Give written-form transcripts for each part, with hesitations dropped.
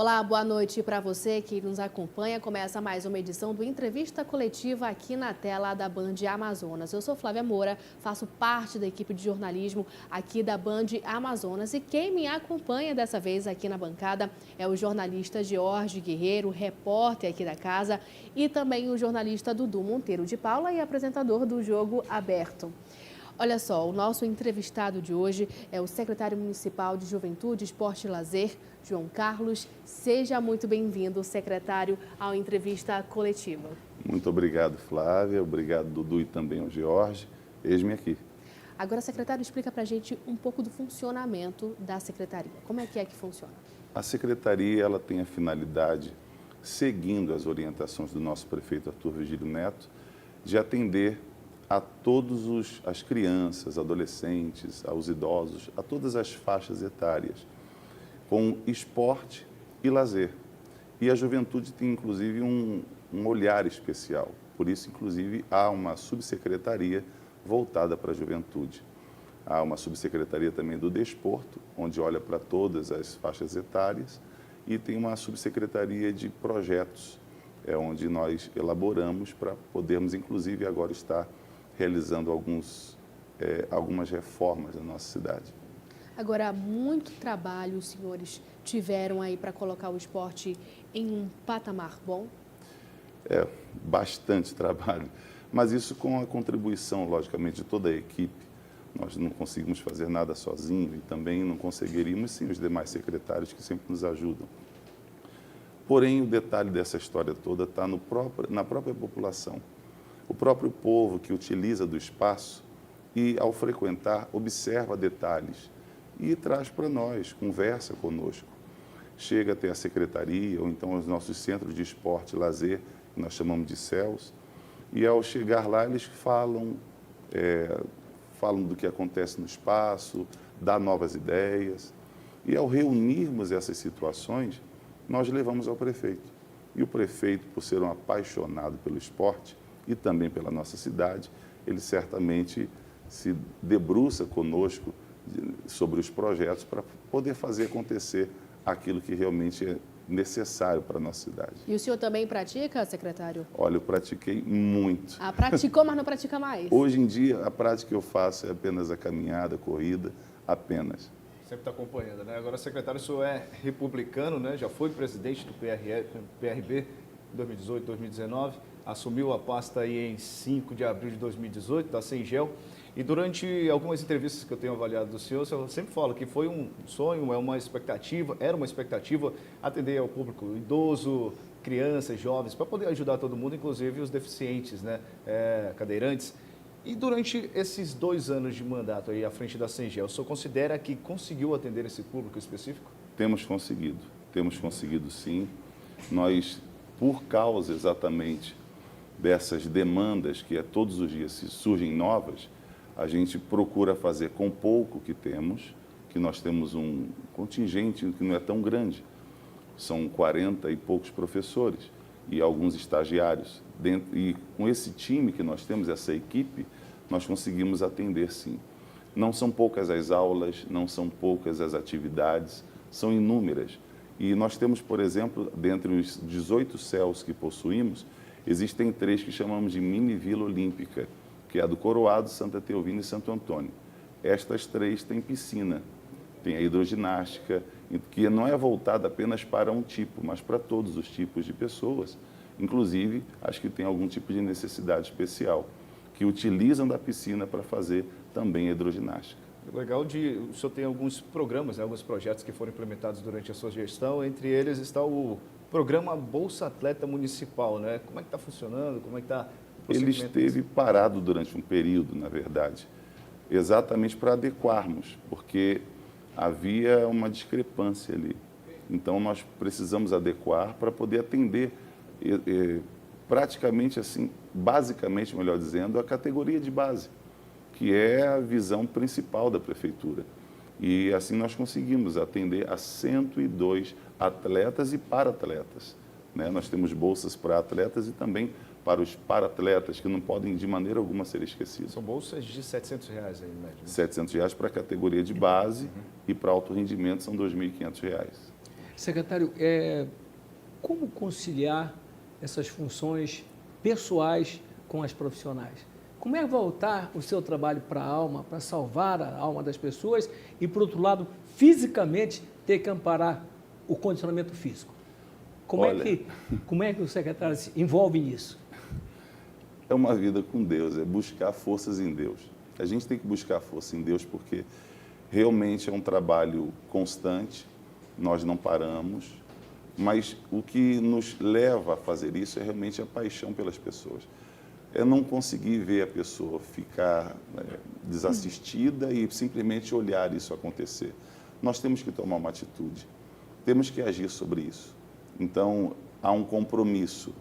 Olá, boa noite para você que nos acompanha. Começa mais uma edição do Entrevista Coletiva aqui na tela da Band Amazonas. Eu sou Flávia Moura, faço parte da equipe de jornalismo aqui da Band Amazonas. E quem me acompanha dessa vez aqui na bancada é o jornalista George Guerreiro, repórter aqui da casa, e também o jornalista Dudu Monteiro de Paula e apresentador do Jogo Aberto. Olha só, o nosso entrevistado de hoje é o secretário municipal de Juventude, Esporte e Lazer, João Carlos. Seja muito bem-vindo, secretário, ao Entrevista Coletiva. Muito obrigado, Flávia. Obrigado, Dudu, e também ao George. Eis-me aqui. Agora, secretário, explica para a gente um pouco do funcionamento da secretaria. Como é que funciona? A secretaria ela tem a finalidade, seguindo as orientações do nosso prefeito Arthur Virgílio Neto, de atender a todas as crianças, adolescentes, aos idosos, a todas as faixas etárias, com esporte e lazer. E a juventude tem, inclusive, um olhar especial. Por isso, inclusive, há uma subsecretaria voltada para a juventude. Há uma subsecretaria também do desporto, onde olha para todas as faixas etárias, e tem uma subsecretaria de projetos, onde nós elaboramos para podermos, inclusive, agora estar realizando algumas reformas na nossa cidade. Agora, muito trabalho os senhores tiveram aí para colocar o esporte em um patamar bom? Bastante trabalho, mas isso com a contribuição, logicamente, de toda a equipe. Nós não conseguimos fazer nada sozinho e também não conseguiríamos sem os demais secretários que sempre nos ajudam. Porém, o detalhe dessa história toda está na própria população. O próprio povo que utiliza do espaço e, ao frequentar, observa detalhes e traz para nós, conversa conosco. Chega até a secretaria ou então os nossos centros de esporte e lazer, que nós chamamos de CELS, e ao chegar lá eles falam do que acontece no espaço, dá novas ideias. E ao reunirmos essas situações, nós levamos ao prefeito. E o prefeito, por ser um apaixonado pelo esporte, e também pela nossa cidade, ele certamente se debruça conosco sobre os projetos para poder fazer acontecer aquilo que realmente é necessário para a nossa cidade. E o senhor também pratica, secretário? Olha, eu pratiquei muito. Praticou, mas não pratica mais? Hoje em dia, a prática que eu faço é apenas a caminhada, a corrida, apenas. Sempre está acompanhando, né? Agora, secretário, o senhor é republicano, né? Já foi presidente do PRB em 2018, 2019. Assumiu a pasta aí em 5 de abril de 2018, da Sengel. E durante algumas entrevistas que eu tenho avaliado do senhor sempre fala que foi um sonho, era uma expectativa atender ao público idoso, crianças, jovens, para poder ajudar todo mundo, inclusive os deficientes, né, cadeirantes. E durante esses 2 anos de mandato aí à frente da Sengel, o senhor considera que conseguiu atender esse público específico? Temos conseguido sim. Nós, por causa exatamente dessas demandas que todos os dias surgem novas, a gente procura fazer com pouco que nós temos um contingente que não é tão grande. São 40 e poucos professores e alguns estagiários. E com esse time que nós temos, essa equipe, nós conseguimos atender sim. Não são poucas as aulas, não são poucas as atividades, são inúmeras. E nós temos, por exemplo, dentre os 18 CELS que possuímos, existem 3 que chamamos de mini Vila Olímpica, que é a do Coroado, Santa Teovina e Santo Antônio. Estas 3 têm piscina, tem a hidroginástica, que não é voltada apenas para um tipo, mas para todos os tipos de pessoas, inclusive as que têm algum tipo de necessidade especial, que utilizam da piscina para fazer também a hidroginástica. Legal, o senhor tem alguns programas, né, alguns projetos que foram implementados durante a sua gestão, entre eles está o programa Bolsa Atleta Municipal, né? Como é que está funcionando, como é que está? Ele esteve parado durante um período, na verdade, exatamente para adequarmos, porque havia uma discrepância ali. Então, nós precisamos adequar para poder atender praticamente assim, basicamente, melhor dizendo, a categoria de base, que é a visão principal da prefeitura. E assim nós conseguimos atender a 102 atletas e para-atletas, né? Nós temos bolsas para atletas e também para os para-atletas, que não podem de maneira alguma ser esquecidos. São bolsas de R$700 aí, em média. R$700 para a categoria de base e para alto rendimento são R$2.500. Secretário, como conciliar essas funções pessoais com as profissionais? Como é voltar o seu trabalho para a alma, para salvar a alma das pessoas e, por outro lado, fisicamente ter que amparar o condicionamento físico? Como é que o secretário se envolve nisso? É uma vida com Deus, é buscar forças em Deus. A gente tem que buscar força em Deus porque realmente é um trabalho constante, nós não paramos, mas o que nos leva a fazer isso é realmente a paixão pelas pessoas. É não conseguir ver a pessoa ficar desassistida e simplesmente olhar isso acontecer. Nós temos que tomar uma atitude, temos que agir sobre isso. Então, há um compromisso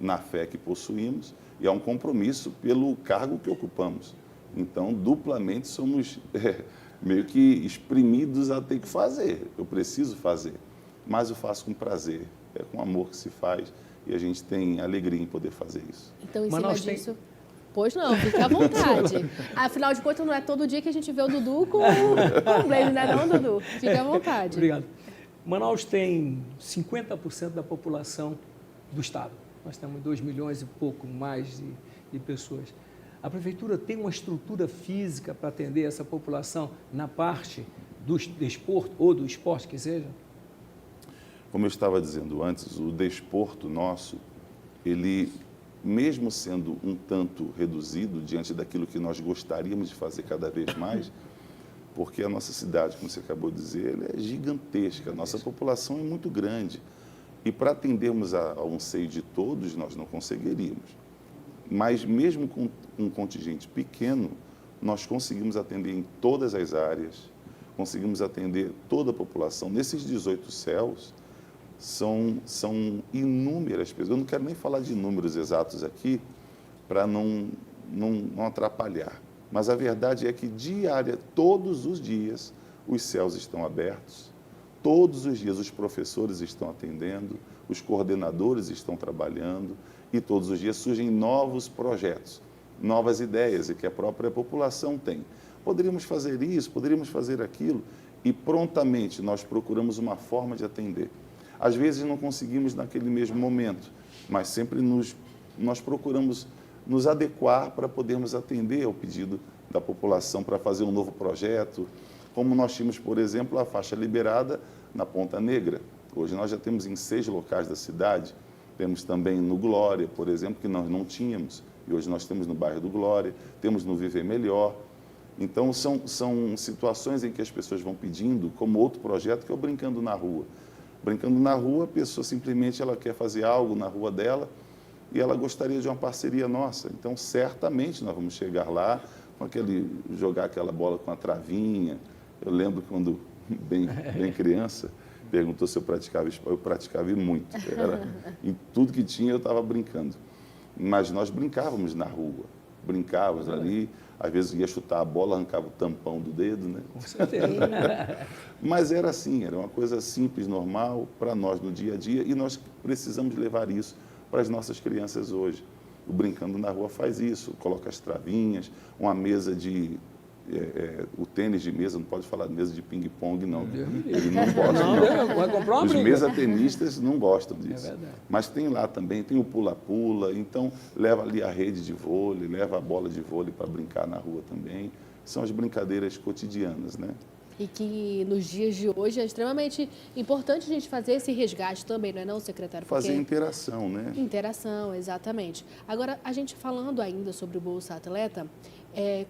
na fé que possuímos e há um compromisso pelo cargo que ocupamos. Então, duplamente somos meio que exprimidos a ter que fazer. Eu preciso fazer, mas eu faço com prazer, é com amor que se faz. E a gente tem alegria em poder fazer isso. Então, em cima disso... Pois não, fica à vontade. Afinal de contas, não é todo dia que a gente vê o Dudu com o Blaze, não é não, Dudu? Fica à vontade. Obrigado. Manaus tem 50% da população do estado. Nós temos 2 milhões e pouco mais de pessoas. A prefeitura tem uma estrutura física para atender essa população na parte do desporto ou do esporte que seja? Como eu estava dizendo antes, o desporto nosso, ele, mesmo sendo um tanto reduzido diante daquilo que nós gostaríamos de fazer cada vez mais, porque a nossa cidade, como você acabou de dizer, ela é gigantesca, a nossa população é muito grande. E para atendermos ao anseio de todos, nós não conseguiríamos. Mas mesmo com um contingente pequeno, nós conseguimos atender em todas as áreas, conseguimos atender toda a população. Nesses 18 céus, são inúmeras pessoas. Eu não quero nem falar de números exatos aqui, para não atrapalhar. Mas a verdade é que todos os dias, os céus estão abertos, todos os dias os professores estão atendendo, os coordenadores estão trabalhando, e todos os dias surgem novos projetos, novas ideias, e que a própria população tem. Poderíamos fazer isso, poderíamos fazer aquilo, e prontamente nós procuramos uma forma de atender. Às vezes não conseguimos naquele mesmo momento, mas sempre nós procuramos nos adequar para podermos atender ao pedido da população para fazer um novo projeto, como nós tínhamos, por exemplo, a faixa liberada na Ponta Negra. Hoje nós já temos em 6 locais da cidade, temos também no Glória, por exemplo, que nós não tínhamos, e hoje nós temos no bairro do Glória, temos no Viver Melhor. Então, são situações em que as pessoas vão pedindo, como outro projeto, que é o Brincando na Rua. Brincando na Rua, a pessoa simplesmente ela quer fazer algo na rua dela e ela gostaria de uma parceria nossa. Então, certamente nós vamos chegar lá, jogar aquela bola com a travinha. Eu lembro quando, bem criança, perguntou se eu praticava esporte. Eu praticava muito. Em tudo que tinha, eu estava brincando. Mas nós brincávamos na rua, brincávamos ali. Às vezes ia chutar a bola, arrancava o tampão do dedo, né? Com certeza. Mas era assim, era uma coisa simples, normal, para nós no dia a dia, e nós precisamos levar isso para as nossas crianças hoje. O Brincando na Rua faz isso, coloca as travinhas, uma mesa o tênis de mesa, não pode falar de mesa de ping-pong, não. Ele não gosta. Não. Vai comprar uma Os briga. mesa-tenistas não gostam disso. É verdade. Mas tem lá também, tem o pula-pula, então leva ali a rede de vôlei, leva a bola de vôlei para brincar na rua também. São as brincadeiras cotidianas, né? E que nos dias de hoje é extremamente importante a gente fazer esse resgate também, não é não, secretário? Fazer interação, né? Interação, exatamente. Agora, a gente falando ainda sobre o Bolsa Atleta,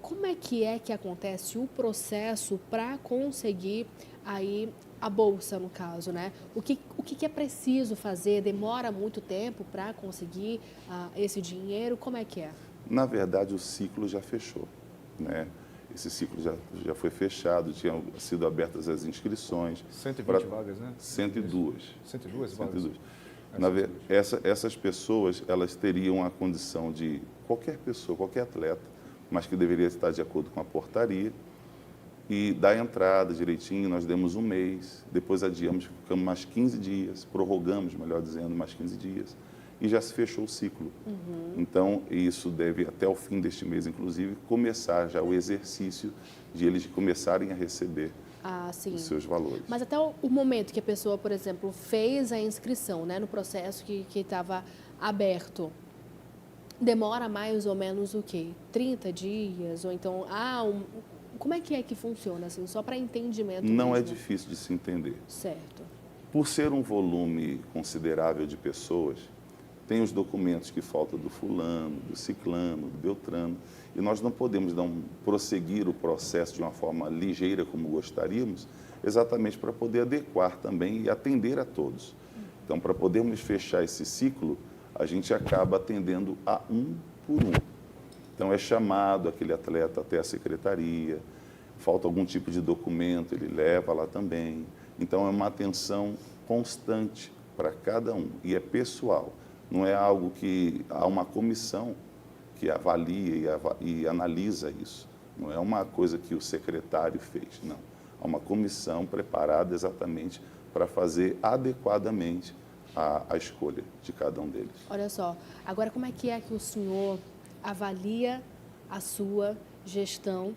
como é que acontece o processo para conseguir aí a bolsa, no caso, né? O que é preciso fazer? Demora muito tempo para conseguir esse dinheiro? Como é que é? Na verdade, o ciclo já fechou, né? Esse ciclo já foi fechado, tinham sido abertas as inscrições. 120 vagas, né? 102. 102 vagas? 102. Essas pessoas, elas teriam a condição de qualquer pessoa, qualquer atleta, mas que deveria estar de acordo com a portaria, e da entrada direitinho, nós demos um mês, depois adiamos, ficamos mais 15 dias, prorrogamos, melhor dizendo, mais 15 dias, e já se fechou o ciclo. Uhum. Então, isso deve, até o fim deste mês, inclusive, começar já o exercício de eles começarem a receber Ah, sim. os seus valores. Mas até o momento que a pessoa, por exemplo, fez a inscrição, né, no processo que estava aberto, demora mais ou menos o quê? 30 dias? Ou então, como é que funciona, assim, só para entendimento Não é mesmo? difícil de se entender. Certo. Por ser um volume considerável de pessoas, tem os documentos que faltam do fulano, do ciclano, do beltrano, e nós não podemos prosseguir o processo de uma forma ligeira como gostaríamos, exatamente para poder adequar também e atender a todos. Então, para podermos fechar esse ciclo, a gente acaba atendendo a um por um. Então, é chamado aquele atleta até a secretaria, falta algum tipo de documento, ele leva lá também. Então, é uma atenção constante para cada um e é pessoal. Não é algo que há uma comissão que avalia e analisa isso. Não é uma coisa que o secretário fez, não. Há uma comissão preparada exatamente para fazer adequadamente a escolha de cada um deles. Olha só, agora como é que o senhor avalia a sua gestão?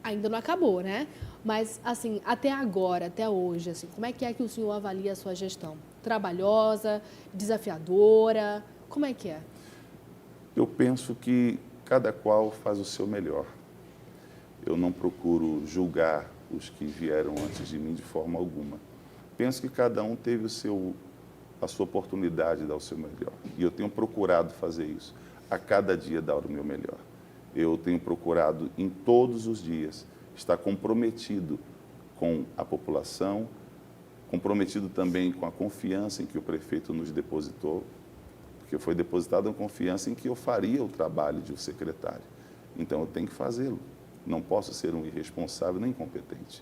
Ainda não acabou, né? Mas, assim, até agora, até hoje, assim, como é que o senhor avalia a sua gestão? Trabalhosa, desafiadora, como é que é? Eu penso que cada qual faz o seu melhor. Eu não procuro julgar os que vieram antes de mim de forma alguma. Penso que cada um teve a sua oportunidade de dar o seu melhor. E eu tenho procurado fazer isso. A cada dia dar o meu melhor. Eu tenho procurado, em todos os dias, estar comprometido com a população, comprometido também com a confiança em que o prefeito nos depositou, porque foi depositada uma confiança em que eu faria o trabalho de um secretário. Então, eu tenho que fazê-lo. Não posso ser um irresponsável nem incompetente.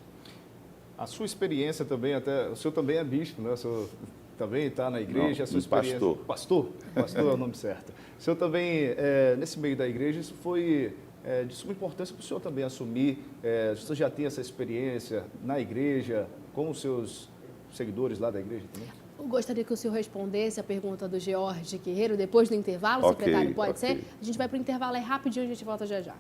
A sua experiência também, o senhor também é bispo, né? O senhor também está na igreja. Não, a sua experiência... pastor. Pastor? Pastor é o nome certo. O senhor também, nesse meio da igreja, isso foi de suma importância para o senhor também assumir. O senhor já tem essa experiência na igreja, com os seus seguidores lá da igreja também? Eu gostaria que o senhor respondesse a pergunta do George Guerreiro depois do intervalo, secretário, pode ser? A gente vai para o intervalo, rapidinho, a gente volta já já.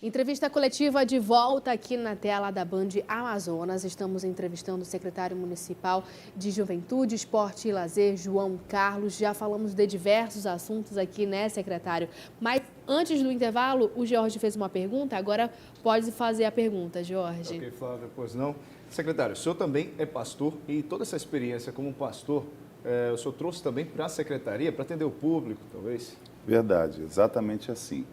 Entrevista coletiva de volta aqui na tela da Band Amazonas. Estamos entrevistando o secretário municipal de Juventude, Esporte e Lazer, João Carlos. Já falamos de diversos assuntos aqui, né, secretário? Mas antes do intervalo, o Jorge fez uma pergunta. Agora pode fazer a pergunta, Jorge. Ok, Flávia, pois não. Secretário, o senhor também é pastor e toda essa experiência como pastor, o senhor trouxe também para a secretaria, para atender o público, talvez? Verdade, exatamente assim.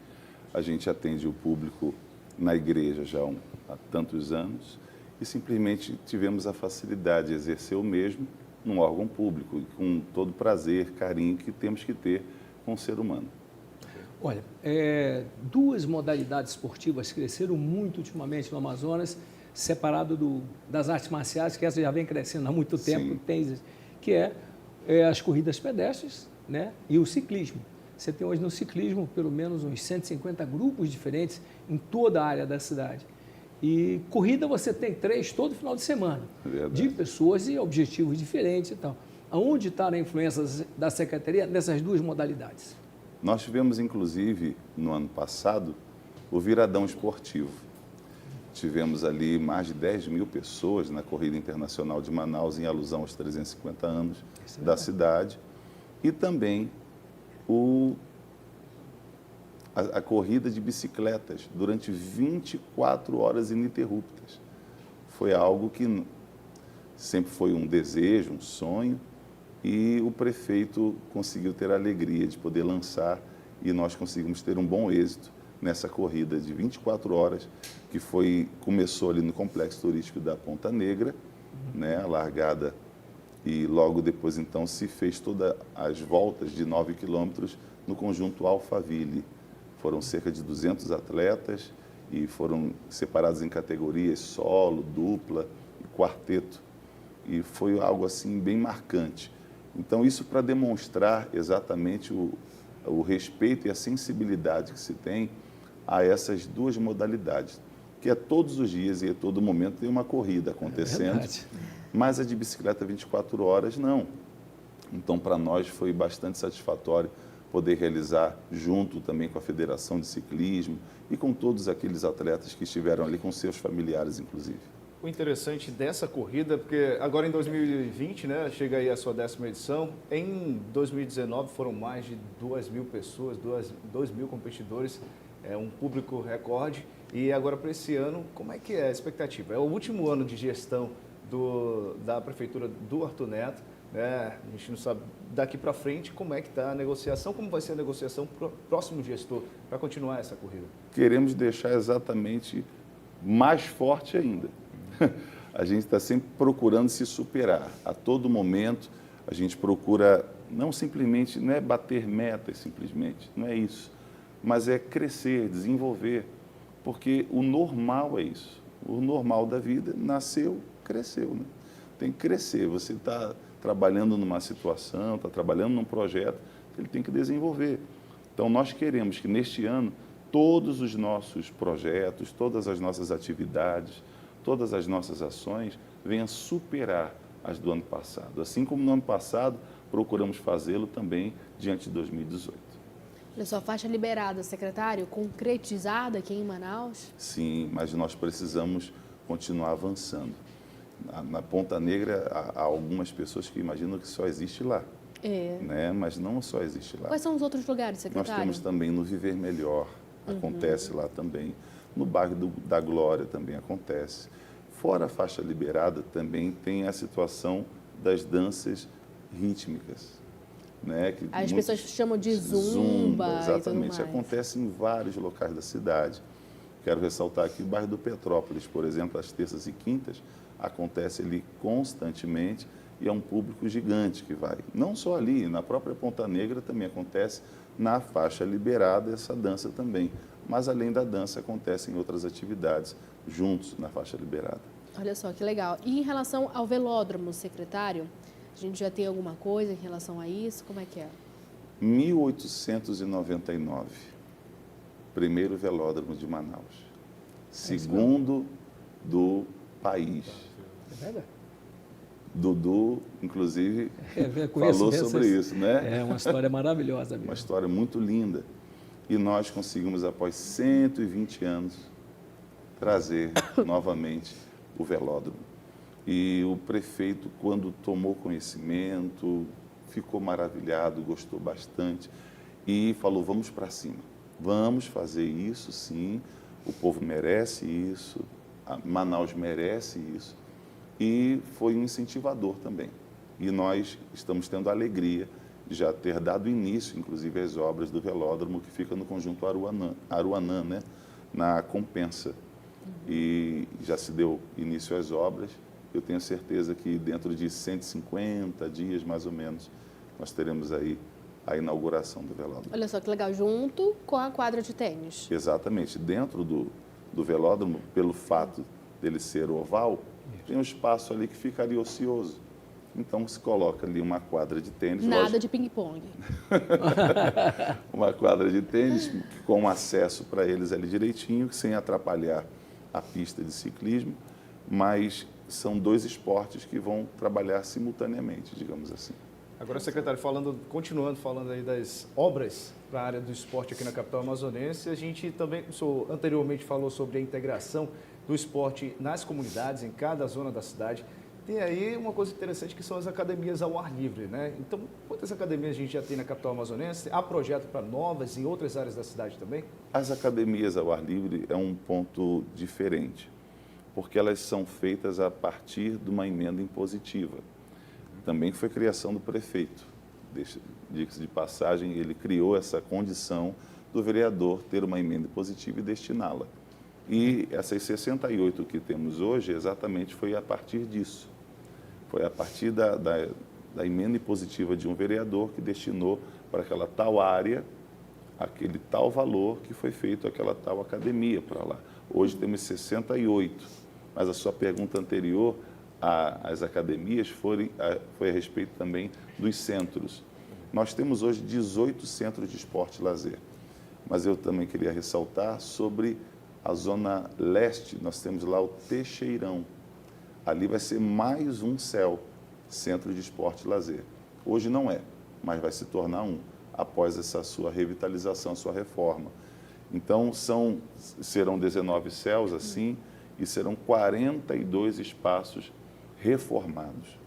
A gente atende o público na igreja já há tantos anos e simplesmente tivemos a facilidade de exercer o mesmo num órgão público, com todo prazer, carinho que temos que ter com o ser humano. Olha, duas modalidades esportivas cresceram muito ultimamente no Amazonas, separado das artes marciais, que essa já vem crescendo há muito tempo, que é as corridas pedestres, né, e o ciclismo. Você tem hoje no ciclismo pelo menos uns 150 grupos diferentes em toda a área da cidade. E corrida você tem 3 todo final de semana, de pessoas e objetivos diferentes e tal. Aonde está a influência da Secretaria nessas duas modalidades? Nós tivemos, inclusive, no ano passado, o Viradão Esportivo. Tivemos ali mais de 10 mil pessoas na Corrida Internacional de Manaus, em alusão aos 350 anos da cidade. E também a corrida de bicicletas durante 24 horas ininterruptas. Foi algo que sempre foi um desejo, um sonho, e o prefeito conseguiu ter a alegria de poder lançar e nós conseguimos ter um bom êxito nessa corrida de 24 horas, que começou ali no Complexo Turístico da Ponta Negra, né, a largada. E logo depois, então, se fez todas as voltas de 9 quilômetros no conjunto Alphaville. Foram cerca de 200 atletas e foram separados em categorias solo, dupla e quarteto. E foi algo assim bem marcante. Então, isso para demonstrar exatamente o respeito e a sensibilidade que se tem a essas duas modalidades, que é todos os dias e a todo momento tem uma corrida acontecendo. Mas a de bicicleta 24 horas, não. Então, para nós foi bastante satisfatório poder realizar junto também com a Federação de Ciclismo e com todos aqueles atletas que estiveram ali com seus familiares, inclusive. O interessante dessa corrida, porque agora em 2020, né, chega aí a sua 10ª edição, em 2019 foram mais de 2.000 pessoas, 2.000 competidores, um público recorde, e agora para esse ano, como é que é a expectativa? É o último ano de gestão da Prefeitura do Arthur Neto, né? A gente não sabe daqui para frente como é que está a negociação, como vai ser a negociação para o próximo gestor, para continuar essa corrida. Queremos deixar exatamente mais forte ainda. A gente está sempre procurando se superar. A todo momento, a gente procura não simplesmente, não é bater metas simplesmente, não é isso, mas é crescer, desenvolver, porque o normal é isso. O normal da vida nasceu, cresceu, né? Tem que crescer. Você está trabalhando numa situação, está trabalhando num projeto, ele tem que desenvolver. Então, nós queremos que neste ano, todos os nossos projetos, todas as nossas atividades, todas as nossas ações venham superar as do ano passado. Assim como no ano passado, procuramos fazê-lo também diante de 2018. Olha só, faixa liberada, secretário, concretizada aqui em Manaus? Sim, mas nós precisamos continuar avançando. Na Ponta Negra, há algumas pessoas que imaginam que só existe lá. Né? Mas não só existe lá. Quais são os outros lugares, secretário? Nós temos também no Viver Melhor, acontece lá também. No bairro da Glória também acontece. Fora a faixa liberada, também tem a situação das danças rítmicas. Né? Que as pessoas chamam de zumba. Exatamente, e tudo mais. acontece em vários locais da cidade. Quero ressaltar aqui o bairro do Petrópolis, por exemplo, às terças e quintas, acontece ali constantemente e é um público gigante que vai. Não só ali, na própria Ponta Negra também acontece, na faixa liberada essa dança também. Mas além da dança, acontecem outras atividades juntos na faixa liberada. Olha só, que legal. E em relação ao velódromo, secretário, a gente já tem alguma coisa em relação a isso? Como é que é? 1899, primeiro velódromo de Manaus. Segundo do país. É verdade. Dudu, inclusive, falou sobre isso, né? É uma história maravilhosa mesmo. Uma história muito linda. E nós conseguimos, após 120 anos, trazer novamente o velódromo. E o prefeito, quando tomou conhecimento, ficou maravilhado, gostou bastante e falou, vamos para cima. Vamos fazer isso, sim. O povo merece isso, Manaus merece isso. E foi um incentivador também. E nós estamos tendo a alegria de já ter dado início, inclusive, às obras do velódromo que fica no conjunto Aruanã, né? Na Compensa. E já se deu início às obras. Eu tenho certeza que dentro de 150 dias, mais ou menos, nós teremos aí a inauguração do velódromo. Olha só que legal, junto com a quadra de tênis. Exatamente. Dentro do velódromo, pelo fato dele ser oval, tem um espaço ali que ficaria ocioso. Então, se coloca ali uma quadra de tênis. Nada lógico, de ping-pong. uma quadra de tênis com acesso para eles ali direitinho, sem atrapalhar a pista de ciclismo, mas são dois esportes que vão trabalhar simultaneamente, digamos assim. Agora, secretário, continuando falando aí das obras para a área do esporte aqui na capital amazonense, a gente também, o senhor anteriormente falou sobre a integração do esporte nas comunidades, em cada zona da cidade. Tem aí uma coisa interessante que são as academias ao ar livre, né? Então, quantas academias a gente já tem na capital amazonense? Há projeto para novas em outras áreas da cidade também? As academias ao ar livre é um ponto diferente, porque elas são feitas a partir de uma emenda impositiva. Também foi criação do prefeito. Diga-se de passagem, ele criou essa condição do vereador ter uma emenda impositiva e destiná-la. E essas 68 que temos hoje, exatamente foi a partir disso. Foi a partir da emenda impositiva de um vereador que destinou para aquela tal área, aquele tal valor que foi feito aquela tal academia para lá. Hoje temos 68, mas a sua pergunta anterior às academias foi a respeito também dos centros. Nós temos hoje 18 centros de esporte e lazer, mas eu também queria ressaltar sobre a zona leste, nós temos lá o Teixeirão. Ali vai ser mais um CEL, Centro de Esporte e Lazer. Hoje não é, mas vai se tornar um. após essa sua revitalização, sua reforma. Então, serão 19 céus assim, e serão 42 espaços reformados.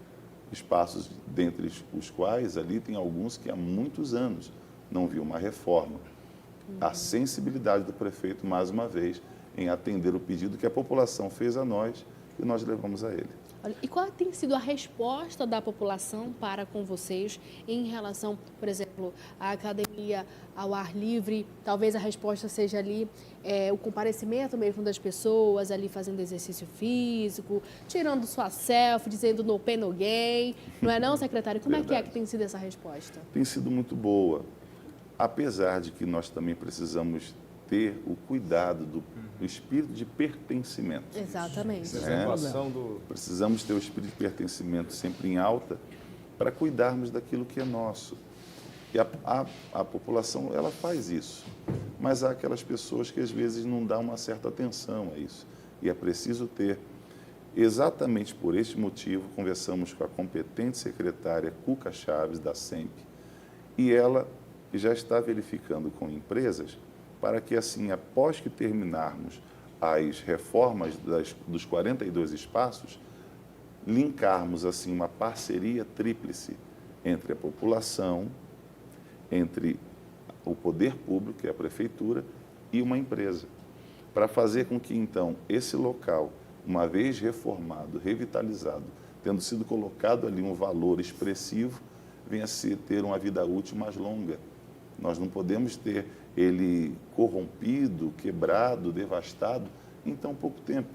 Espaços dentre os quais ali tem alguns que há muitos anos não viu uma reforma. A sensibilidade do prefeito, mais uma vez, em atender o pedido que a população fez a nós e nós levamos a ele. Olha, e qual tem sido a resposta da população para com vocês em relação, por exemplo, à academia ao ar livre? Talvez a resposta seja ali o comparecimento mesmo das pessoas ali fazendo exercício físico, tirando sua selfie, dizendo no pain no gain. Não é não, secretário? Como é que tem sido essa resposta? Tem sido muito boa, apesar de que nós também precisamos ter o cuidado do espírito de pertencimento. Exatamente. Precisamos ter o espírito de pertencimento sempre em alta para cuidarmos daquilo que é nosso. E a população, ela faz isso, mas há aquelas pessoas que às vezes não dão uma certa atenção a isso. E é preciso ter, exatamente por este motivo, conversamos com a competente secretária Cuca Chaves, da SEMP, e ela já está verificando com empresas para que, assim, após que terminarmos as reformas dos 42 espaços, linkarmos, assim, uma parceria tríplice entre a população, entre o poder público, que é a prefeitura, e uma empresa, para fazer com que, então, esse local, uma vez reformado, revitalizado, tendo sido colocado ali um valor expressivo, venha a ter uma vida útil mais longa. Nós não podemos ter ele corrompido, quebrado, devastado em tão pouco tempo.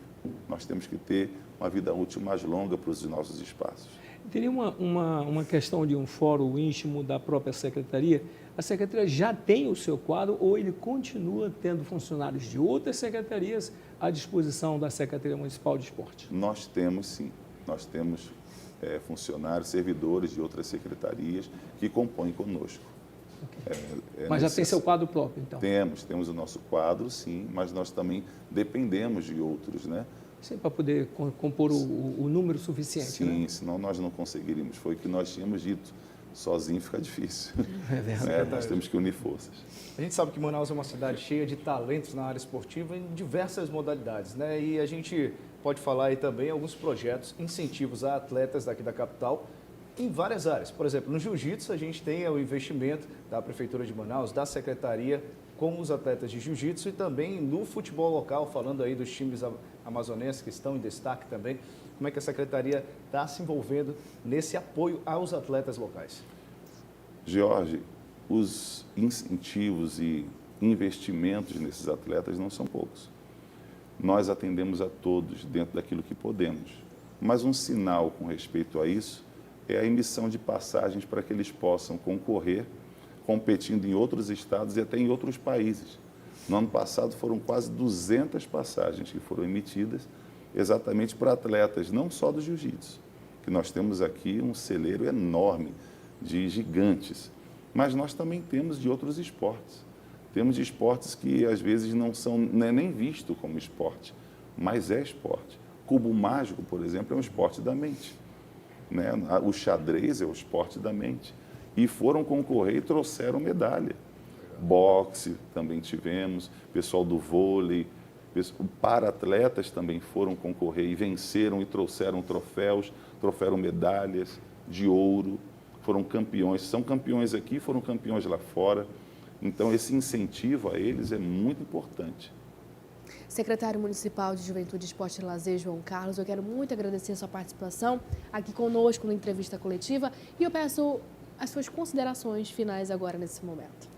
Nós temos que ter uma vida útil mais longa para os nossos espaços. Teria uma questão de um fórum íntimo da própria secretaria? A secretaria já tem o seu quadro ou ele continua tendo funcionários de outras secretarias à disposição da Secretaria Municipal de Esporte? Nós temos, sim. Nós temos funcionários, servidores de outras secretarias que compõem conosco. Okay. Mas já tem seu quadro próprio, então? Temos o nosso quadro, sim, mas nós também dependemos de outros, né? Sim, para poder compor o número suficiente, sim, né? Senão nós não conseguiríamos. Foi o que nós tínhamos dito. Sozinho fica difícil. É verdade. Nós temos que unir forças. A gente sabe que Manaus é uma cidade cheia de talentos na área esportiva em diversas modalidades, né? E a gente pode falar aí também alguns projetos, incentivos a atletas daqui da capital em várias áreas. Por exemplo, no jiu-jitsu a gente tem o investimento da Prefeitura de Manaus, da Secretaria com os atletas de jiu-jitsu e também no futebol local, falando aí dos times amazonenses que estão em destaque também. Como é que a Secretaria está se envolvendo nesse apoio aos atletas locais? Jorge, os incentivos e investimentos nesses atletas não são poucos. Nós atendemos a todos dentro daquilo que podemos. Mas um sinal com respeito a isso é a emissão de passagens para que eles possam concorrer, competindo em outros estados e até em outros países. No ano passado foram quase 200 passagens que foram emitidas exatamente para atletas, não só do jiu-jitsu, que nós temos aqui um celeiro enorme de gigantes, mas nós também temos de outros esportes. Temos de esportes que às vezes não é nem visto como esporte, mas é esporte. Cubo mágico, por exemplo, é um esporte da mente. Né? O xadrez é o esporte da mente. E foram concorrer e trouxeram medalha. Boxe também tivemos, pessoal do vôlei, para-atletas também foram concorrer e venceram e trouxeram troféus, trouxeram medalhas de ouro, foram campeões, são campeões aqui, foram campeões lá fora. Então, esse incentivo a eles é muito importante. Secretário Municipal de Juventude, Esporte e Lazer, João Carlos, eu quero muito agradecer a sua participação aqui conosco na entrevista coletiva e eu peço as suas considerações finais agora nesse momento.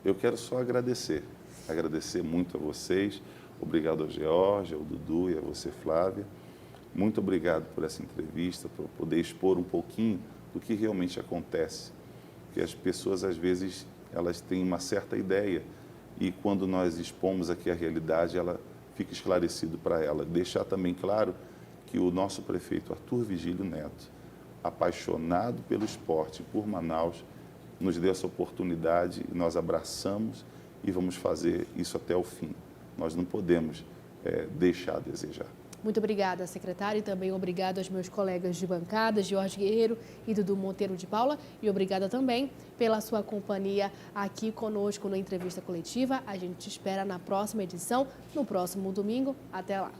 Eu quero só agradecer muito a vocês, obrigado ao George, ao Dudu e a você, Flávia. Muito obrigado por essa entrevista, por poder expor um pouquinho do que realmente acontece, porque as pessoas às vezes elas têm uma certa ideia e quando nós expomos aqui a realidade, ela fica esclarecido para ela. Deixar também claro que o nosso prefeito Arthur Vigílio Neto, apaixonado pelo esporte, por Manaus, nos deu essa oportunidade e nós abraçamos e vamos fazer isso até o fim. Nós não podemos deixar a desejar. Muito obrigada, secretário, e também obrigado aos meus colegas de bancada, Jorge Guerreiro e Dudu Monteiro de Paula. E obrigada também pela sua companhia aqui conosco no Entrevista Coletiva. A gente te espera na próxima edição, no próximo domingo. Até lá.